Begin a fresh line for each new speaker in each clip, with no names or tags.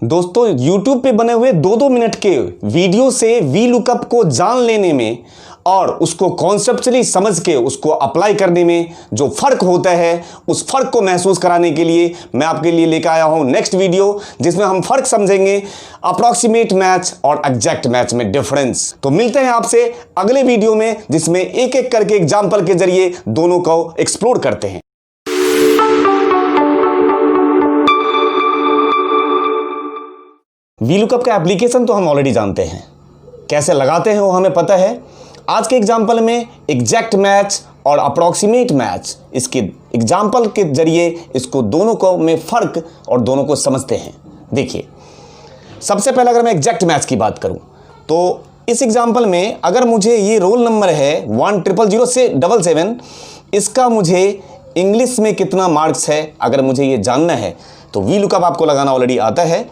दोस्तों YouTube पे बने हुए 2-2 मिनट के वीडियो से वी लुकअप को जान लेने में और उसको कॉन्सेप्चुअली समझ के उसको अप्लाई करने में जो फर्क होता है उस फर्क को महसूस कराने के लिए मैं आपके लिए लेकर आया हूं नेक्स्ट वीडियो, जिसमें हम फर्क समझेंगे अप्रॉक्सीमेट मैच और एग्जैक्ट मैच में डिफरेंस। तो मिलते हैं आपसे अगले वीडियो में, जिसमें एक एक करके एग्जाम्पल के जरिए दोनों को एक्सप्लोर करते हैं। वी लुकअप का एप्लीकेशन तो हम ऑलरेडी जानते हैं, कैसे लगाते हैं वो हमें पता है। आज के एग्जाम्पल में एग्जैक्ट मैच और अप्रॉक्सीमेट मैच, इसके एग्जाम्पल के जरिए इसको दोनों को में फ़र्क और दोनों को समझते हैं। देखिए, सबसे पहले अगर मैं एग्जैक्ट मैच की बात करूं तो इस एग्जाम्पल में अगर मुझे ये रोल नंबर है 100007, इसका मुझे इंग्लिश में कितना मार्क्स है अगर मुझे ये जानना है तो वी लुकअप आपको लगाना ऑलरेडी आता है।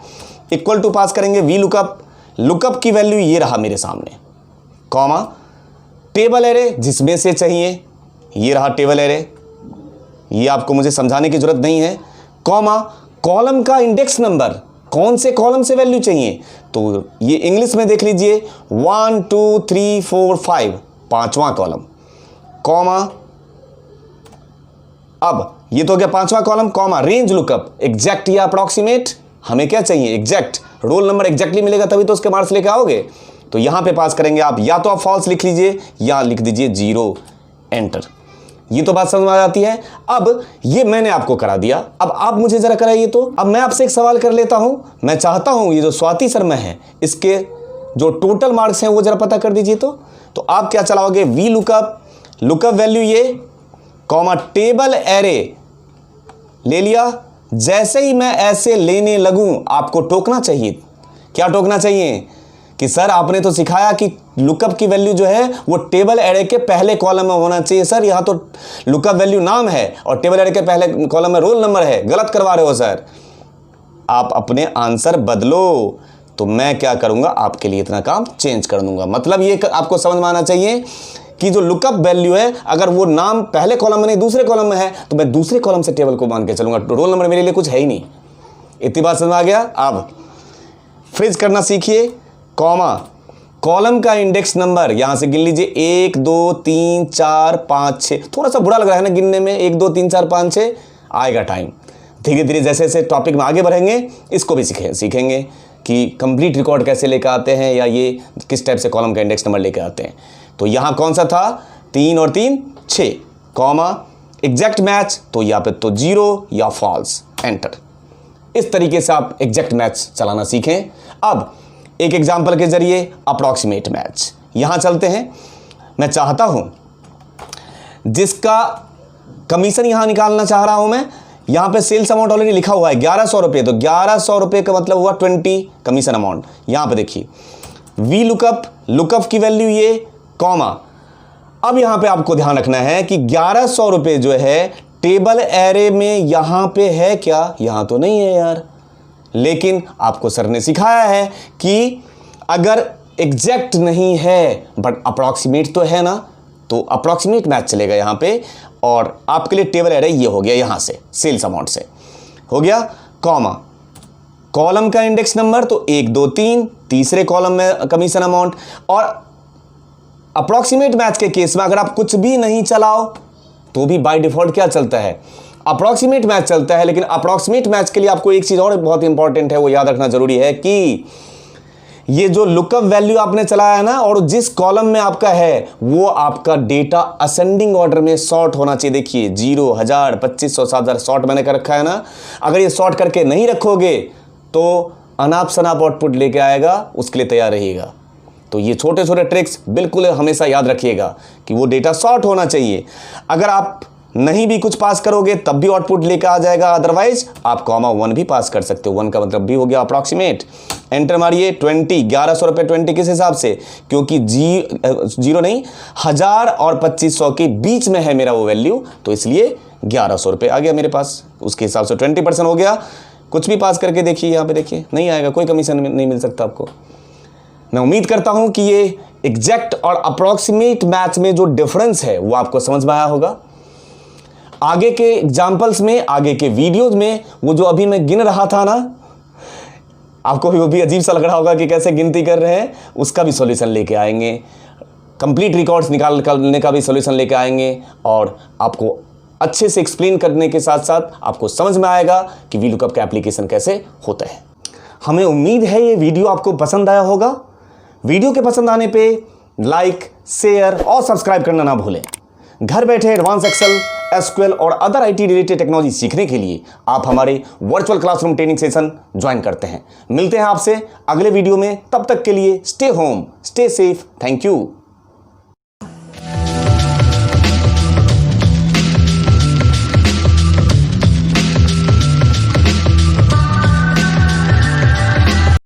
इक्वल टू पास करेंगे वी लुकअप, लुकअप की वैल्यू ये रहा मेरे सामने, कॉमा टेबल एरे जिसमें से चाहिए, ये रहा टेबल एरे, ये आपको मुझे समझाने की जरूरत नहीं है, कॉमा कॉलम का इंडेक्स नंबर, कौन से कॉलम से वैल्यू चाहिए तो ये इंग्लिश में देख लीजिए 1 2 3 4 5, पांचवा कॉलम, कॉमा अब ये तो हो गया पांचवा column, comma range lookup exact या अप्रॉक्सीमेट, हमें क्या चाहिए एग्जैक्ट, रोल नंबर एग्जैक्टली मिलेगा तभी तो उसके मार्क्स लेके आओगे। तो यहां पे पास करेंगे आप, या तो आप फॉल्स लिख लीजिए या लिख दीजिए 0, एंटर। ये तो बात समझ में आ जाती है। अब ये मैंने आपको करा दिया, अब आप मुझे जरा कराइए। तो अब मैं आपसे एक सवाल कर लेता हूं, मैं चाहता हूं ये जो स्वाति शर्मा है इसके जो टोटल मार्क्स हैं वो जरा पता कर दीजिए। तो आप क्या चलाओगे, वी लुकअप, लुकअप वैल्यू ये, कॉमा टेबल एरे ले लिया। जैसे ही मैं ऐसे लेने लगूं आपको टोकना चाहिए। क्या टोकना चाहिए कि सर आपने तो सिखाया कि लुकअप की वैल्यू जो है वो टेबल एरे के पहले कॉलम में होना चाहिए। सर यहाँ तो लुकअप वैल्यू नाम है और टेबल एरे के पहले कॉलम में रोल नंबर है, गलत करवा रहे हो सर। आप अपने आंसर बदलो तो मैं क्या करूंगा, आपके लिए इतना काम चेंज कर दूंगा। मतलब ये आपको समझ में आना चाहिए कि जो लुकअप वैल्यू है अगर वो नाम पहले कॉलम में नहीं दूसरे कॉलम में है तो मैं दूसरे कॉलम से टेबल को मान के चलूंगा, रोल नंबर मेरे लिए कुछ है ही नहीं। इतनी बात समझ में आ गया। अब फ्रीज करना सीखिए, कॉमा कॉलम का इंडेक्स नंबर यहां से गिन लीजिए 1 2 3 4 5 6। थोड़ा सा बुरा लग रहा है ना गिनने में, 1 2 3 4 5 6, आएगा टाइम। धीरे धीरे जैसे जैसे टॉपिक में आगे बढ़ेंगे इसको भी सीखेंगे कि कंप्लीट रिकॉर्ड कैसे लेकर आते हैं या ये किस टाइप से कॉलम का इंडेक्स नंबर लेकर आते हैं। तो यहां कौन सा था, 3 और 3 6, कॉमा एग्जैक्ट मैच तो यहाँ पे तो 0 या फॉल्स, एंटर। इस तरीके से आप एग्जैक्ट मैच चलाना सीखें। अब एक एग्जांपल के जरिए अप्रॉक्सीमेट मैच यहां चलते हैं। मैं चाहता हूं जिसका कमीशन यहां निकालना चाह रहा हूं मैं, यहां पे सेल्स अमाउंट ऑलरेडी लिखा हुआ है 1100 रुपये, तो 1100 रुपये का मतलब हुआ 20 कमीशन अमाउंट। यहां पे देखिए वी लुकअप, लुकअप की वैल्यू ये, कॉमा अब यहां पे आपको ध्यान रखना है कि 1100 रुपये जो है टेबल एरे में यहां पे है क्या, यहां तो नहीं है यार, लेकिन आपको सर ने सिखाया है कि अगर एग्जैक्ट नहीं है बट अप्रॉक्सीमेट तो है ना, तो अप्रॉक्सीमेट मैच चलेगा यहां पे। और आपके लिए टेबल एरे ये हो गया, यहां से सेल्स अमाउंट से हो गया, कॉमा कॉलम का इंडेक्स नंबर तो 1 2 3, तीसरे कॉलम में कमीशन अमाउंट। और अप्रॉक्सीमेट मैच के केस में अगर आप कुछ भी नहीं चलाओ तो भी बाय डिफॉल्ट क्या चलता है, अप्रॉक्सीमेट मैच चलता है। लेकिन अप्रॉक्सीमेट मैच के लिए आपको एक चीज और बहुत इंपॉर्टेंट है, वो याद रखना जरूरी है कि ये जो लुकअप वैल्यू आपने चलाया है ना और जिस कॉलम में आपका है वो आपका डेटा असेंडिंग ऑर्डर में सॉर्ट होना चाहिए। देखिए 0 1000 2500 7000 सॉर्ट मैंने कर रखा है ना, अगर ये सॉर्ट करके नहीं रखोगे तो अनाप शनाप आउटपुट लेके आएगा, उसके लिए तैयार रहिएगा। तो ये छोटे छोटे ट्रिक्स बिल्कुल हमेशा याद रखिएगा कि वो डेटा सॉर्ट होना चाहिए। अगर आप नहीं भी कुछ पास करोगे तब भी आउटपुट लेकर आ जाएगा, अदरवाइज आप कॉमा 1 भी पास कर सकते हो। 1 का मतलब भी हो गया अप्रॉक्सीमेट। एंटर मारिए। 20, 1100 रुपये 20 किस हिसाब से, क्योंकि 0 नहीं 1000 और 2500 के बीच में है मेरा वो वैल्यू, तो इसलिए 1100 रुपये आ गया मेरे पास। उसके हिसाब से 20% हो गया। कुछ भी पास करके देखिए, यहाँ पे देखिए नहीं आएगा, कोई कमीशन नहीं मिल सकता आपको। मैं उम्मीद करता हूं कि ये एग्जैक्ट और अप्रॉक्सीमेट मैच में जो डिफरेंस है वो आपको समझ में आया होगा। आगे के एग्जाम्पल्स में, आगे के वीडियोज में वो जो अभी मैं गिन रहा था ना, आपको भी अजीब सा लग रहा होगा कि कैसे गिनती कर रहे हैं, उसका भी सॉल्यूशन लेके आएंगे। कंप्लीट रिकॉर्ड्स निकालने का भी सॉल्यूशन लेके आएंगे और आपको अच्छे से एक्सप्लेन करने के साथ साथ आपको समझ में आएगा कि वी लुकअप का एप्लीकेशन कैसे होता है। हमें उम्मीद है ये वीडियो आपको पसंद आया होगा। वीडियो के पसंद आने पे लाइक, शेयर और सब्सक्राइब करना ना भूलें। घर बैठे एडवांस एक्सेल, एसक्यूएल और अदर आईटी रिलेटेड टेक्नोलॉजी सीखने के लिए आप हमारे virtual classroom training session join करते हैं। मिलते हैं आपसे अगले वीडियो में, तब तक के लिए stay home, stay safe, thank you.